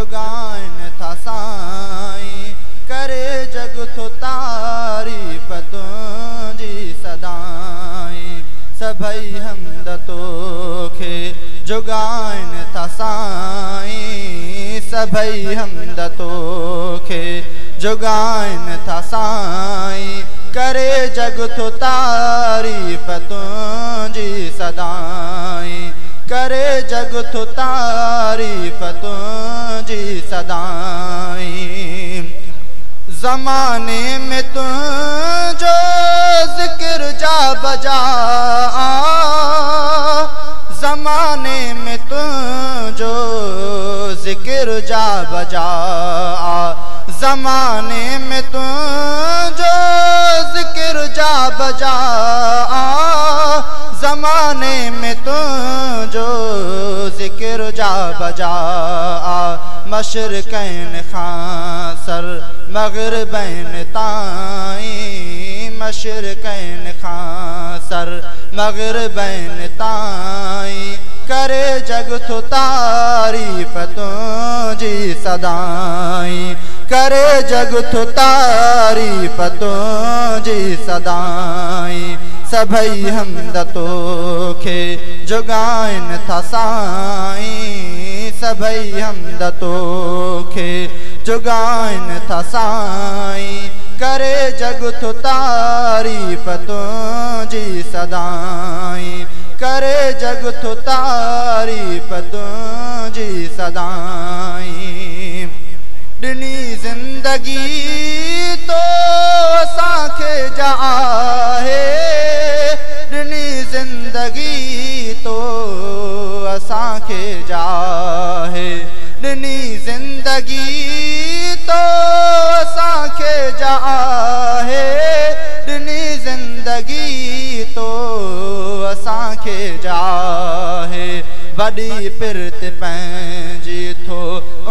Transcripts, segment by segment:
जुगाइन था साईं करे जग तो तारीफ़ तुंहिंजी सदाईं सभई हमद तोखे जुगाइन था साईं सभई हमद तोखे जुगाइन था साईं करे जग तो तारीफ़ तुंहिंजी सदाईं करे जग तो तारीफ़ तुंहिंजी सदाईं ज़माने में तुंहिंजो ज़िक्र जा बजा ज़माने में तुंहिंजो ज़िक्र जा बजा ज़माने में तुंहिंजो ज़िक्र जा बजा ज़माने में तुंहिंजो ज़िक्र जा बजा मशरिक़ैन खां सर मग़रिबैन ताईं मशरिक़ैन खां सर मग़रिबैन ताईं करे जग तो तारीफ़ तुंहिंजी सदाईं करे जग तो तारीफ़ तुंहिंजी सदाईं सभई हमद तोखे जुगाइन था साईं सभई हमद तोखे जुगाइन था साईं करे जग तो तारीफ़ तुंहिंजी सदाईं करे जग तो तारीफ़ तुंहिंजी सदाईं ॾिनी ज़िंदगी तो असांखे जा आहे ॾिनी ज़िंदगी तो असांखे जा आहे ॾिनी ज़िंदगी तो असांखे जा आहे ॾिनी ज़िंदगी तो असांखे जा आहे वॾी पिरत पंहिंजी थो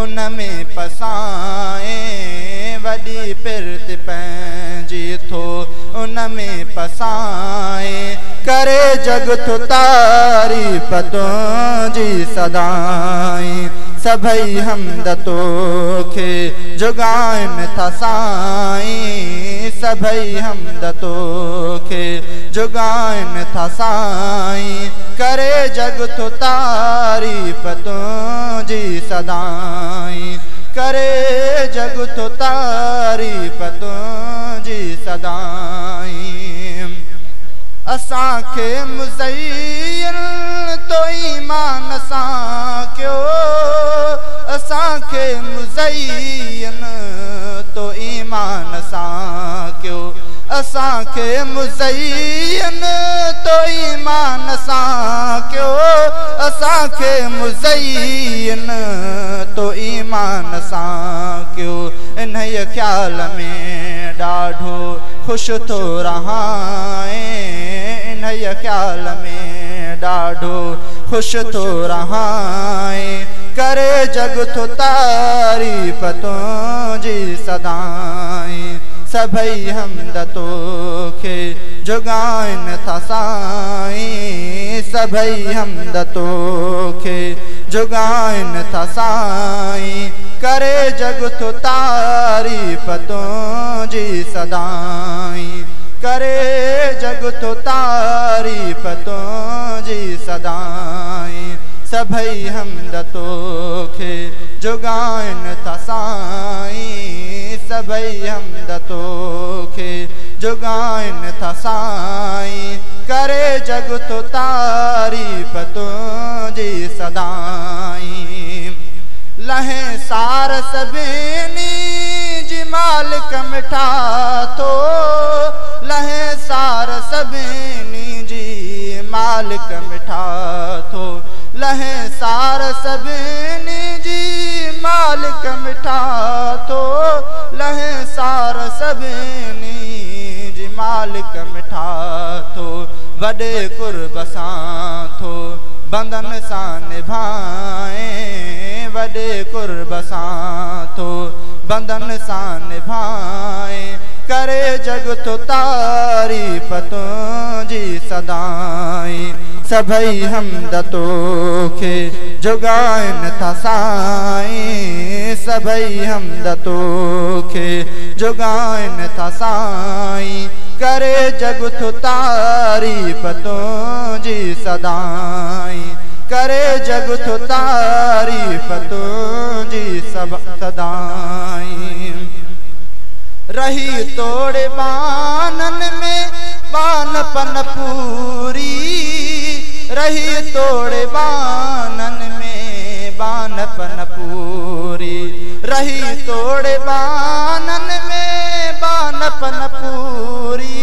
उन में पसाए वॾी पिरत पंहिंजी थो उन में पसाए करे जग तो तारीफ़ तुंहिंजी सदाईं सभई हमद तोखे जुगाइन था साईं सभई हमद तोखे जुगाइन था साईं करे जग तो तारीफ़ तुंहिंजी सदाईं करे जग तो तारीफ़ तुंहिंजी सदाईं असांखे मुज़य्यन तो ईमान सां कयो असांखे मुज़य्यन तो ईमान सां कयो असांखे मुज़य्यन तो ईमान सां कयो असांखे मुज़य्यन तो ईमान सां कयो इन ख़्याल में ॾाढो ख़ुशि थो रहां इन ख़्याल में ॾाढो ख़ुशि थो रहां करे जग तो तारीफ़ तुंहिंजी सदाईं सभई हमद तोखे जुगाइन था साईं सभई हमद तोखे जुगाइन था साईं करे जग तो तारीफ़ तुंहिंजी सदाईं करे जग तो तारीफ़ तुंहिंजी सदाईं सभई हमद तोखे जुगाइन था साईं सभई हमद तोखे जुगाइन था साईं करे जग तो तारीफ़ तुंहिंजी सदाईं लहे सार सभिनी जी मालिक मिठा थो लहे सार सभिनी जी मालिक मिठा थो लहे सार सभिनी जी मालिक मिठा थो लहे सार सभिनी जी मालिक मिठा थो वॾे कुर्ब सां थो बंधन सां निभाए वॾे कुर्ब सां थो बंधन सां निभाए करे जग तो तारीफ़ तुंहिंजी सदाईं सभई हमद तोखे जुगाइन था साईं, सभई हमद तोखे जुगाइन था साईं, करे जग तो तारीफ तुझी सदाई, करे जग तो तारीफ तुझी सदाई। रही तोड़े बानन में बानपन पूरी, रही तोड़े बानन में बानपन पूरी, रही तोड़े बानन में बानपन पूरी,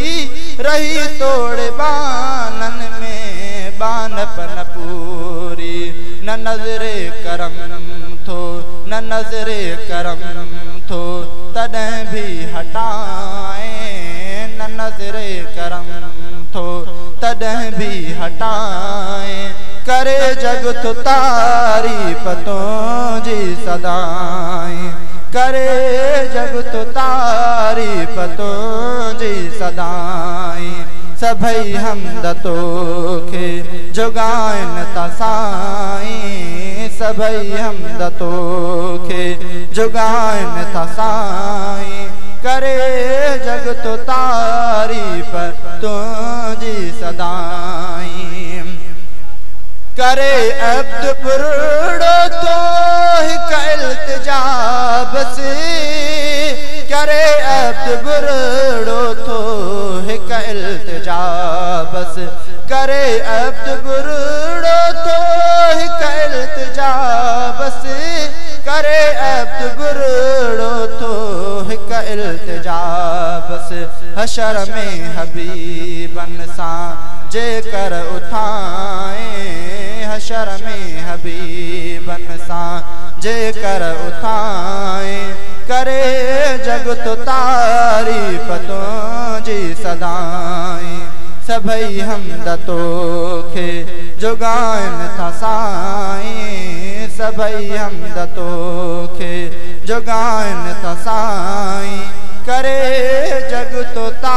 रही तोड़े बानन में बानपन पूरी। न नजरे करम थो न नजरे करम थो तॾहिं भी हटाए, न नजरे करम थो तॾहिं भी हटाए, करे जग तो तारीफ तुझी सदाई, करे जग तो तारीफ तुझी सदाई। सभई हमद तोखे जुगाइन था साईं, सभई हमद तोखे जुगाइन था साईं, करे जग तो तारीफ तुझी सदाई। करे अब्द बुरड़ो तो हिक इल्तिजा बस, करे अब्द बुरड़ो तो हिक इल्तिजा बस, करे अब्द बुरड़ो तो हिक इल्तिजा बस, करे अब्द बुरड़ो तो हिक इल्तिजा बस। हशर में हबीबन सां जेकर उठाए, हशर में हबीबन सां जेकर उठाए, करे जग तो तारीफ तुझी सदाई। सभई हमद तोखे जुगाइन था साईं, सभई हमद तोखे जुगाइन था साईं, करे जग तो तारीफ